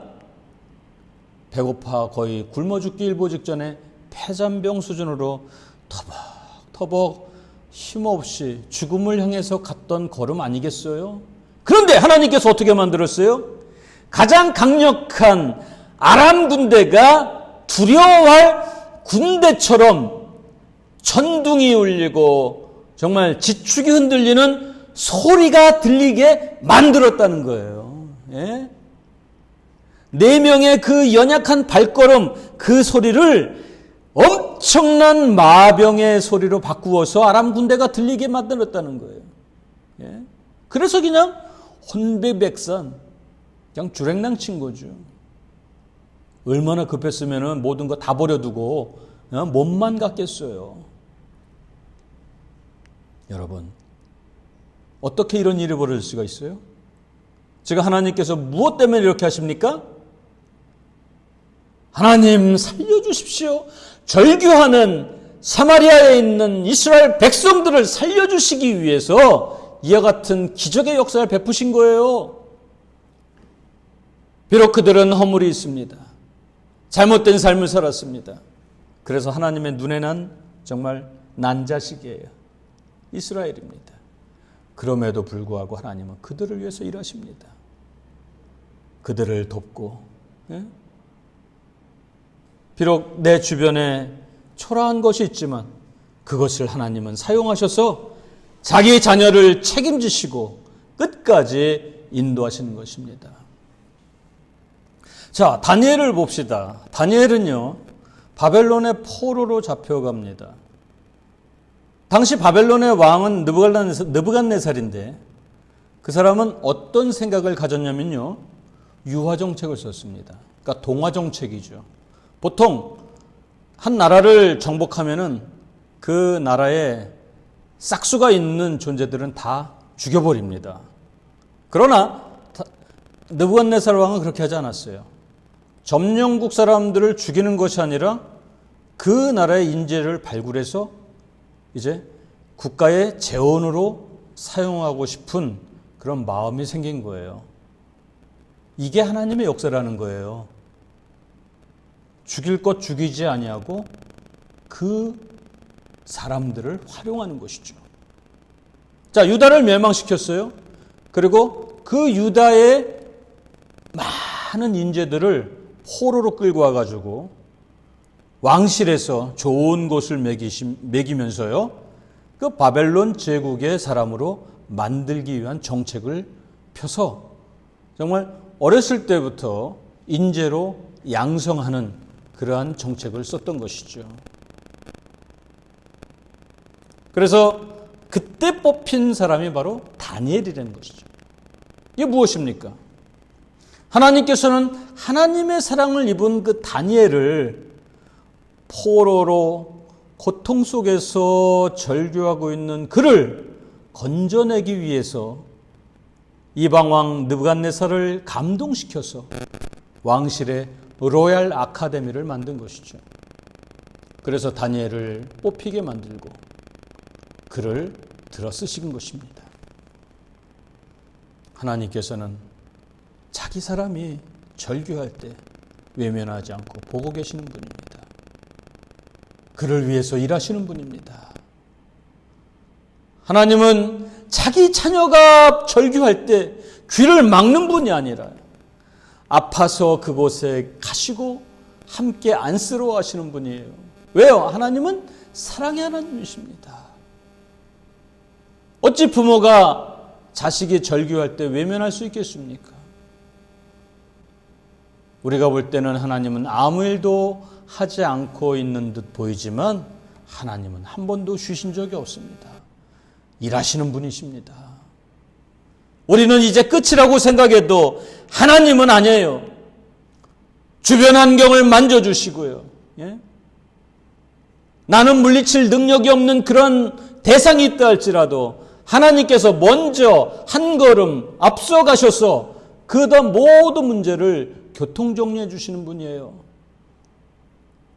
배고파 거의 굶어 죽기 일보 직전에 폐잔병 수준으로 터벅터벅 힘없이 죽음을 향해서 갔던 걸음 아니겠어요? 그런데 하나님께서 어떻게 만들었어요? 가장 강력한 아람 군대가 두려워할 군대처럼 천둥이 울리고 정말 지축이 흔들리는 소리가 들리게 만들었다는 거예요. 예? 4명의 그 연약한 발걸음, 그 소리를 엄청난 마병의 소리로 바꾸어서 아람 군대가 들리게 만들었다는 거예요. 예? 그래서 그냥 혼배백산, 그냥 주랭랑 친 거죠. 얼마나 급했으면 모든 거 다 버려두고 몸만 갔겠어요. 여러분, 어떻게 이런 일이 벌어질 수가 있어요? 지금 하나님께서 무엇 때문에 이렇게 하십니까? 하나님 살려주십시오. 절규하는 사마리아에 있는 이스라엘 백성들을 살려주시기 위해서 이와 같은 기적의 역사를 베푸신 거예요. 비록 그들은 허물이 있습니다. 잘못된 삶을 살았습니다. 그래서 하나님의 눈에 난 정말 난 자식이에요. 이스라엘입니다. 그럼에도 불구하고 하나님은 그들을 위해서 일하십니다. 그들을 돕고, 예? 비록 내 주변에 초라한 것이 있지만 그것을 하나님은 사용하셔서 자기 자녀를 책임지시고 끝까지 인도하시는 것입니다. 자, 다니엘을 봅시다. 다니엘은요, 바벨론의 포로로 잡혀갑니다. 당시 바벨론의 왕은 느부갓네살인데 그 사람은 어떤 생각을 가졌냐면요, 유화정책을 썼습니다. 그러니까 동화정책이죠. 보통 한 나라를 정복하면은 그 나라에 싹수가 있는 존재들은 다 죽여버립니다. 그러나 느부갓네살 왕은 그렇게 하지 않았어요. 점령국 사람들을 죽이는 것이 아니라 그 나라의 인재를 발굴해서 이제 국가의 재원으로 사용하고 싶은 그런 마음이 생긴 거예요. 이게 하나님의 역사라는 거예요. 죽일 것 죽이지 아니하고 그 사람들을 활용하는 것이죠. 자, 유다를 멸망시켰어요. 그리고 그 유다의 많은 인재들을 포로로 끌고 와가지고 왕실에서 좋은 곳을 먹이면서요, 그 바벨론 제국의 사람으로 만들기 위한 정책을 펴서 정말 어렸을 때부터 인재로 양성하는 그러한 정책을 썼던 것이죠. 그래서 그때 뽑힌 사람이 바로 다니엘이라는 것이죠. 이게 무엇입니까? 하나님께서는 하나님의 사랑을 입은 그 다니엘을 포로로 고통 속에서 절규하고 있는 그를 건져내기 위해서 이방왕 느부갓네살을 감동시켜서 왕실의 로얄 아카데미를 만든 것이죠. 그래서 다니엘을 뽑히게 만들고 그를 들어 쓰신 것입니다. 하나님께서는 자기 사람이 절규할 때 외면하지 않고 보고 계시는 분입니다. 그를 위해서 일하시는 분입니다. 하나님은 자기 자녀가 절규할 때 귀를 막는 분이 아니라 아파서 그곳에 가시고 함께 안쓰러워하시는 분이에요. 왜요? 하나님은 사랑의 하나님이십니다. 어찌 부모가 자식이 절규할 때 외면할 수 있겠습니까? 우리가 볼 때는 하나님은 아무 일도 하지 않고 있는 듯 보이지만 하나님은 한 번도 쉬신 적이 없습니다. 일하시는 분이십니다. 우리는 이제 끝이라고 생각해도 하나님은 아니에요. 주변 환경을 만져주시고요. 예? 나는 물리칠 능력이 없는 그런 대상이 있다 할지라도 하나님께서 먼저 한 걸음 앞서 가셔서 그다음 모든 문제를 교통정리해 주시는 분이에요.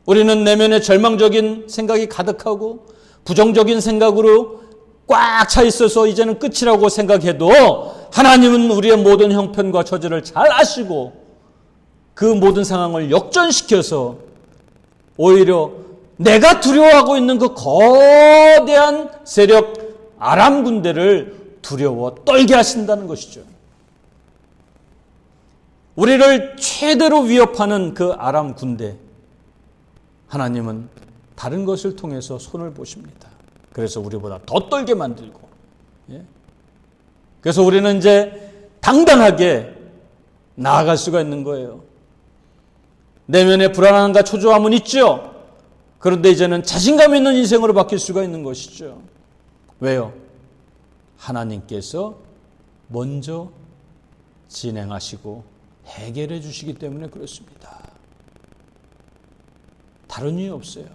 우리는 내면에 절망적인 생각이 가득하고 부정적인 생각으로 꽉 차 있어서 이제는 끝이라고 생각해도 하나님은 우리의 모든 형편과 처지를 잘 아시고 그 모든 상황을 역전시켜서 오히려 내가 두려워하고 있는 그 거대한 세력 아람 군대를 두려워 떨게 하신다는 것이죠. 우리를 최대로 위협하는 그 아람 군대, 하나님은 다른 것을 통해서 손을 보십니다. 그래서 우리보다 더 떨게 만들고, 그래서 우리는 이제 당당하게 나아갈 수가 있는 거예요. 내면에 불안함과 초조함은 있죠. 그런데 이제는 자신감 있는 인생으로 바뀔 수가 있는 것이죠. 왜요? 하나님께서 먼저 진행하시고 해결해 주시기 때문에 그렇습니다. 다른 이유 없어요.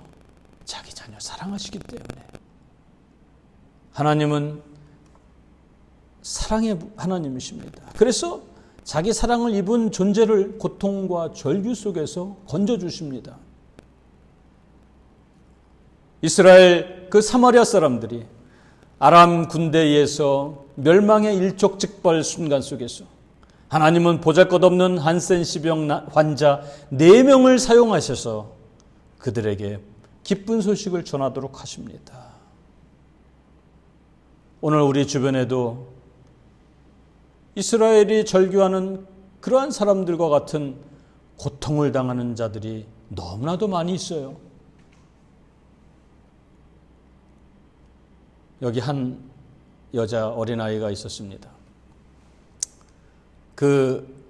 자기 자녀 사랑하시기 때문에. 하나님은 사랑의 하나님이십니다. 그래서 자기 사랑을 입은 존재를 고통과 절규 속에서 건져주십니다. 이스라엘 그 사마리아 사람들이 아람 군대에 의해서 멸망의 일촉즉발 순간 속에서 하나님은 보잘것없는 한센시병 환자 4명을 사용하셔서 그들에게 기쁜 소식을 전하도록 하십니다. 오늘 우리 주변에도 이스라엘이 절규하는 그러한 사람들과 같은 고통을 당하는 자들이 너무나도 많이 있어요. 여기 한 여자 어린아이가 있었습니다. 그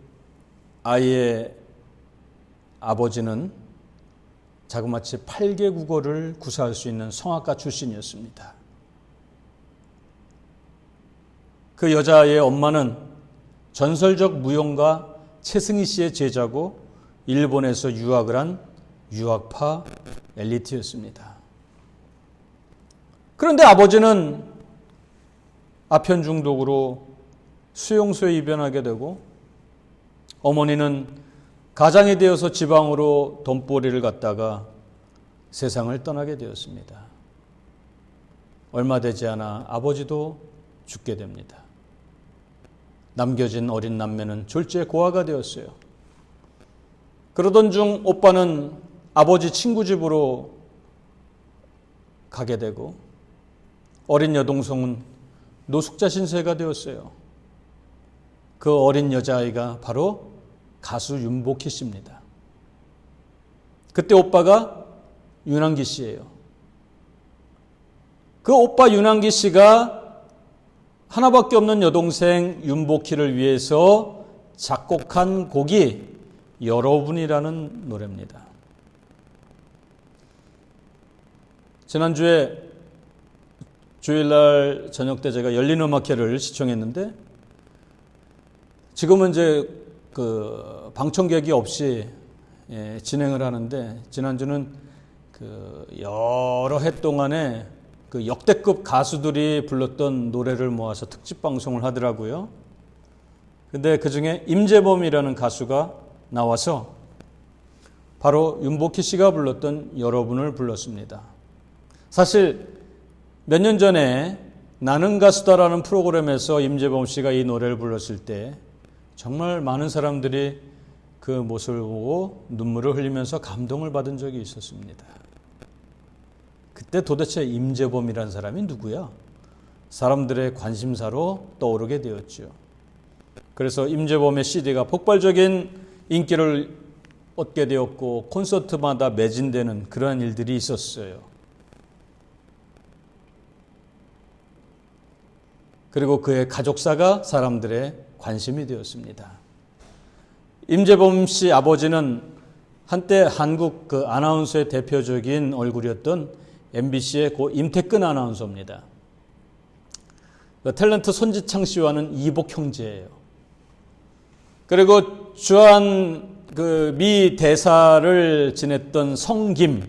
아이의 아버지는 자그마치 8개 국어를 구사할 수 있는 성악가 출신이었습니다. 그 여자의 엄마는 전설적 무용가 최승희 씨의 제자고 일본에서 유학을 한 유학파 엘리트였습니다. 그런데 아버지는 아편 중독으로 수용소에 입원하게 되고 어머니는 가장이 되어서 지방으로 돈벌이를 갔다가 세상을 떠나게 되었습니다. 얼마 되지 않아 아버지도 죽게 됩니다. 남겨진 어린 남매는 졸지에 고아가 되었어요. 그러던 중 오빠는 아버지 친구 집으로 가게 되고 어린 여동생은 노숙자 신세가 되었어요. 그 어린 여자아이가 바로 가수 윤복희 씨입니다. 그때 오빠가 윤한기 씨예요. 그 오빠 윤한기 씨가 하나밖에 없는 여동생 윤복희를 위해서 작곡한 곡이 여러분이라는 노래입니다. 지난주에 주일날 저녁 때 제가 열린 음악회를 시청했는데 지금은 이제 그 방청객이 없이 진행을 하는데 지난주는 그 여러 해 동안에 그 역대급 가수들이 불렀던 노래를 모아서 특집 방송을 하더라고요. 근데 그 중에 임재범이라는 가수가 나와서 바로 윤복희 씨가 불렀던 여러분을 불렀습니다. 사실 몇 년 전에 나는 가수다라는 프로그램에서 임재범 씨가 이 노래를 불렀을 때 정말 많은 사람들이 그 모습을 보고 눈물을 흘리면서 감동을 받은 적이 있었습니다. 그때 도대체 임재범이라는 사람이 누구야? 사람들의 관심사로 떠오르게 되었죠. 그래서 임재범의 CD가 폭발적인 인기를 얻게 되었고 콘서트마다 매진되는 그러한 일들이 있었어요. 그리고 그의 가족사가 사람들의 관심이 되었습니다. 임재범 씨 아버지는 한때 한국 그 아나운서의 대표적인 얼굴이었던 MBC의 고 임태근 아나운서입니다. 그 탤런트 손지창 씨와는 이복 형제예요. 그리고 주한 그 미 대사를 지냈던 성김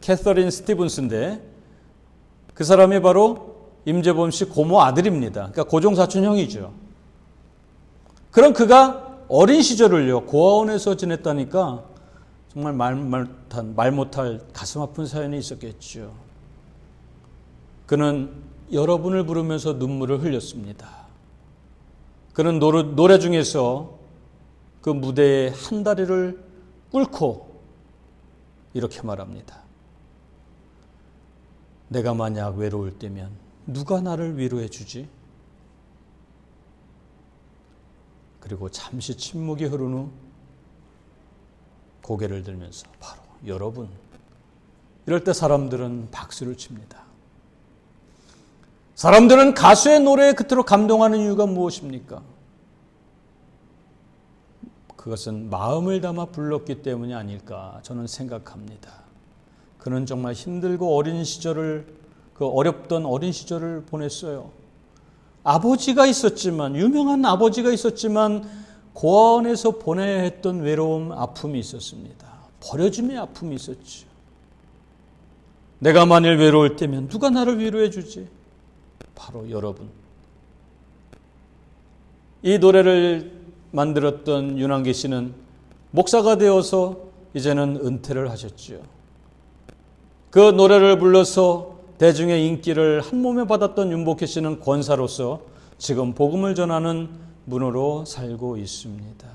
캐서린 스티븐스인데 그 사람이 바로 임재범 씨 고모 아들입니다. 그러니까 고종사촌 형이죠. 그럼 그가 어린 시절을요 고아원에서 지냈다니까 정말 말 못할 가슴 아픈 사연이 있었겠죠. 그는 여러분을 부르면서 눈물을 흘렸습니다. 그는 노래 중에서 그 무대의 한 다리를 꿇고 이렇게 말합니다. 내가 만약 외로울 때면 누가 나를 위로해 주지? 그리고 잠시 침묵이 흐른 후 고개를 들면서 바로 여러분. 이럴 때 사람들은 박수를 칩니다. 사람들은 가수의 노래에 그토록 감동하는 이유가 무엇입니까? 그것은 마음을 담아 불렀기 때문이 아닐까 저는 생각합니다. 그는 정말 힘들고 어린 시절을 그 어렵던 어린 시절을 보냈어요. 아버지가 있었지만 유명한 아버지가 있었지만 고아원에서 보내야 했던 외로움, 아픔이 있었습니다. 버려짐의 아픔이 있었죠. 내가 만일 외로울 때면 누가 나를 위로해 주지? 바로 여러분. 이 노래를 만들었던 윤한기 씨는 목사가 되어서 이제는 은퇴를 하셨죠. 그 노래를 불러서 대중의 인기를 한몸에 받았던 윤복희 씨는 권사로서 지금 복음을 전하는 문으로 살고 있습니다.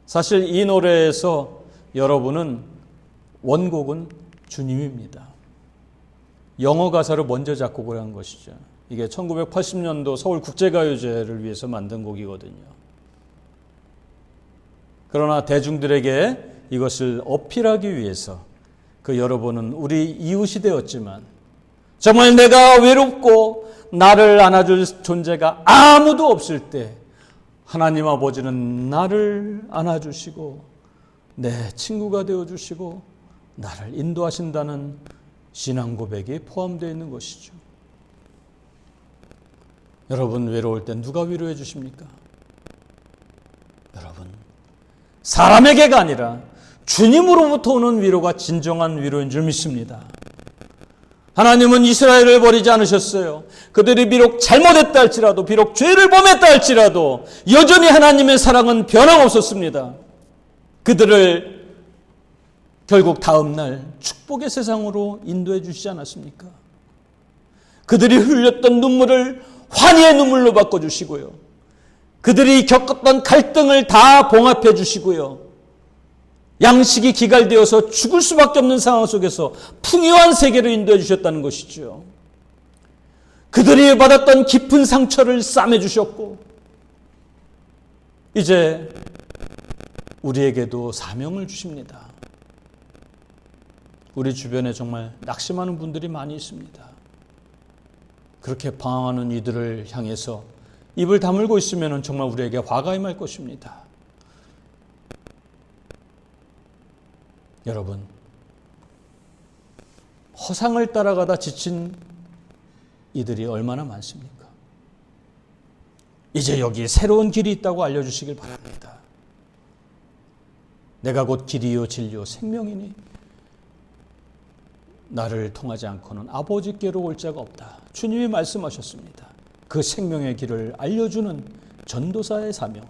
사실 이 노래에서 여러분은 원곡은 주님입니다. 영어 가사를 먼저 작곡을 한 것이죠. 이게 1980년도 서울국제가요제를 위해서 만든 곡이거든요. 그러나 대중들에게 이것을 어필하기 위해서 그 여러분은 우리 이웃이 되었지만 정말 내가 외롭고 나를 안아줄 존재가 아무도 없을 때 하나님 아버지는 나를 안아주시고 내 친구가 되어주시고 나를 인도하신다는 신앙 고백이 포함되어 있는 것이죠. 여러분 외로울 때 누가 위로해 주십니까? 여러분 사람에게가 아니라 주님으로부터 오는 위로가 진정한 위로인 줄 믿습니다. 하나님은 이스라엘을 버리지 않으셨어요. 그들이 비록 잘못했다 할지라도 비록 죄를 범했다 할지라도 여전히 하나님의 사랑은 변함없었습니다. 그들을 결국 다음 날 축복의 세상으로 인도해 주시지 않았습니까? 그들이 흘렸던 눈물을 환희의 눈물로 바꿔주시고요. 그들이 겪었던 갈등을 다 봉합해 주시고요. 양식이 기갈되어서 죽을 수밖에 없는 상황 속에서 풍요한 세계로 인도해 주셨다는 것이죠. 그들이 받았던 깊은 상처를 싸매 주셨고 이제 우리에게도 사명을 주십니다. 우리 주변에 정말 낙심하는 분들이 많이 있습니다. 그렇게 방황하는 이들을 향해서 입을 다물고 있으면 정말 우리에게 화가 임할 것입니다. 여러분, 허상을 따라가다 지친 이들이 얼마나 많습니까? 이제 여기 새로운 길이 있다고 알려주시길 바랍니다. 내가 곧 길이요 진리요 생명이니 나를 통하지 않고는 아버지께로 올 자가 없다. 주님이 말씀하셨습니다. 그 생명의 길을 알려주는 전도사의 사명,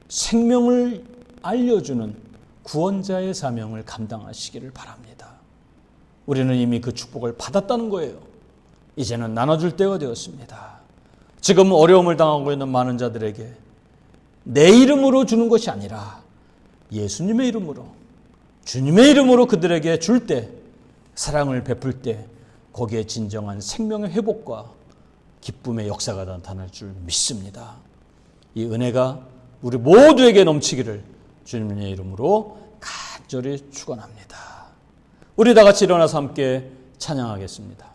생명을 알려주는 구원자의 사명을 감당하시기를 바랍니다. 우리는 이미 그 축복을 받았다는 거예요. 이제는 나눠줄 때가 되었습니다. 지금 어려움을 당하고 있는 많은 자들에게 내 이름으로 주는 것이 아니라 예수님의 이름으로, 주님의 이름으로 그들에게 줄 때, 사랑을 베풀 때 거기에 진정한 생명의 회복과 기쁨의 역사가 나타날 줄 믿습니다. 이 은혜가 우리 모두에게 넘치기를 주님의 이름으로 간절히 축원합니다. 우리 다 같이 일어나서 함께 찬양하겠습니다.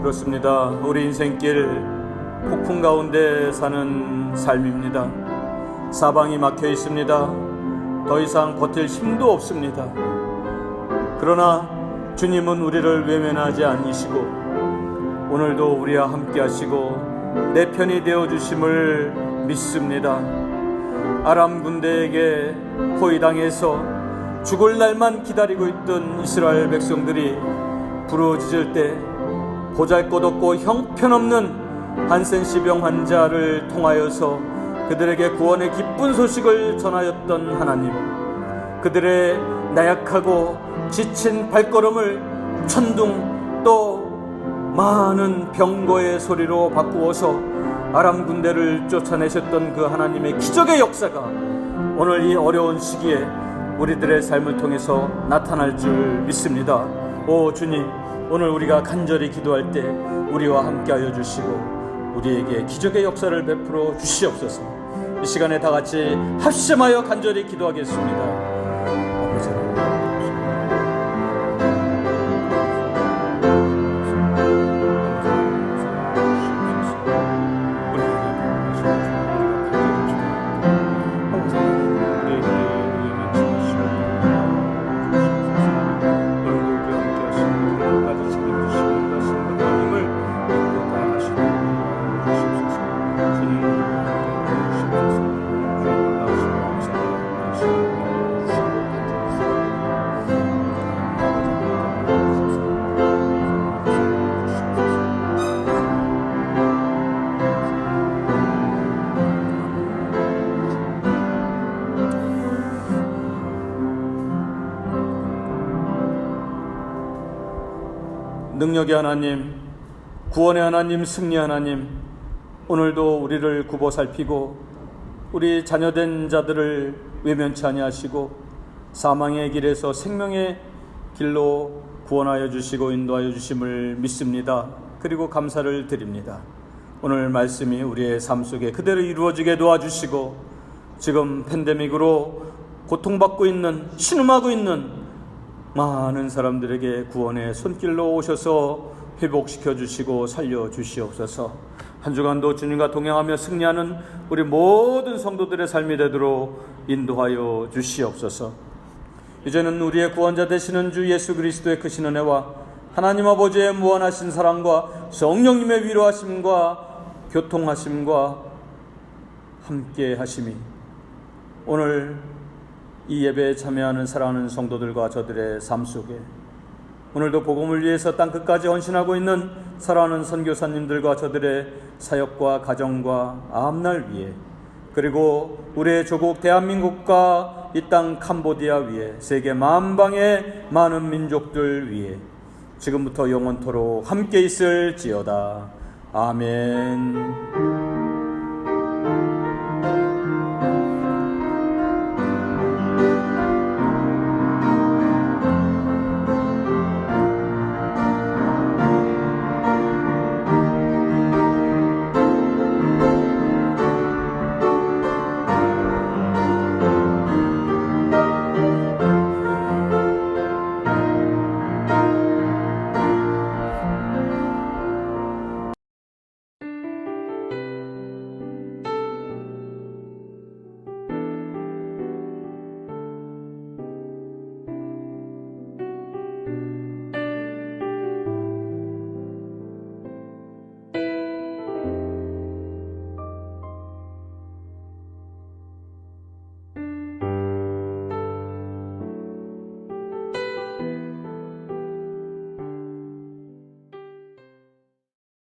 그렇습니다. 우리 인생길 폭풍 가운데 사는 삶입니다. 사방이 막혀 있습니다. 더 이상 버틸 힘도 없습니다. 그러나 주님은 우리를 외면하지 않으시고 오늘도 우리와 함께 하시고 내 편이 되어주심을 믿습니다. 아람 군대에게 포위당해서 죽을 날만 기다리고 있던 이스라엘 백성들이 부르짖을 때 보잘것없고 형편없는 한센시병 환자를 통하여서 그들에게 구원의 기쁜 소식을 전하였던 하나님, 그들의 나약하고 지친 발걸음을 천둥 또 많은 병거의 소리로 바꾸어서 아람 군대를 쫓아내셨던 그 하나님의 기적의 역사가 오늘 이 어려운 시기에 우리들의 삶을 통해서 나타날 줄 믿습니다. 오 주님, 오늘 우리가 간절히 기도할 때 우리와 함께하여 주시고 우리에게 기적의 역사를 베풀어 주시옵소서. 이 시간에 다 같이 합심하여 간절히 기도하겠습니다. 능력의 하나님, 구원의 하나님, 승리의 하나님, 오늘도 우리를 굽어 살피고 우리 자녀된 자들을 외면치 아니하시고 사망의 길에서 생명의 길로 구원하여 주시고 인도하여 주심을 믿습니다. 그리고 감사를 드립니다. 오늘 말씀이 우리의 삶 속에 그대로 이루어지게 도와주시고 지금 팬데믹으로 고통받고 있는, 신음하고 있는 많은 사람들에게 구원의 손길로 오셔서 회복시켜 주시고 살려 주시옵소서. 한 주간도 주님과 동행하며 승리하는 우리 모든 성도들의 삶이 되도록 인도하여 주시옵소서. 이제는 우리의 구원자 되시는 주 예수 그리스도의 크신 은혜와 하나님 아버지의 무한하신 사랑과 성령님의 위로하심과 교통하심과 함께 하심이 오늘 이 예배에 참여하는 사랑하는 성도들과 저들의 삶 속에 오늘도 복음을 위해서 땅끝까지 헌신하고 있는 사랑하는 선교사님들과 저들의 사역과 가정과 앞날 위에, 그리고 우리의 조국 대한민국과 이 땅 캄보디아 위에, 세계 만방의 많은 민족들 위에 지금부터 영원토록 함께 있을지어다. 아멘.